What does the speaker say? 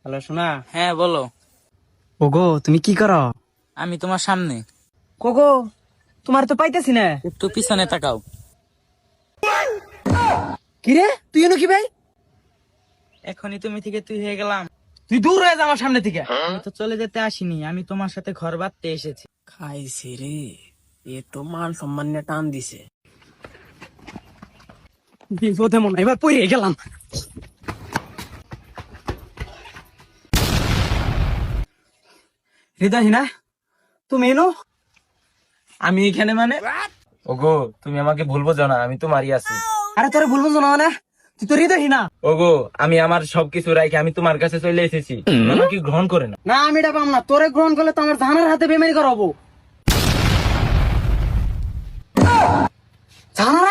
Hello শোনা। হ্যাঁ বলো। ওগো তুমি কি করো? আমি তোমার সামনে। কোগো তোমার তো পাইতেছি না। একটু পিছনে তাকাও। কিরে তুই এনো কি ভাই? এখনই তুমি থেকে তুই হয়ে গেলাম। তুই দূর হয়ে যা আমার সামনে থেকে। আমি তো চলে যেতে আসিনি, আমি তোমার সাথে ঘর বাঁধতে এসেছি। খাইছে রে, এ তো মান সম্মান নিয়ে টান দিছে। বিপদে মনে হয় এবার পড়ে গেলাম। হৃদয় না তুমি এনো? আমি এখানে মানে? ওগো তুমি আমাকে ভুল বোঝো না, আমি তোমারই আছি। আরে তোরে ভুলবো না মানে তুই তো হৃদয় না। ওগো আমি আমার সবকিছু রাখি আমি তোমার কাছে চলে এসেছি, তুমি আমাকে গ্রহণ করে না। না আমি এটা পাম না, তোরে গ্রহণ করলে তো আমার জাহানের হাতে বেমারি করাবো। জাহানার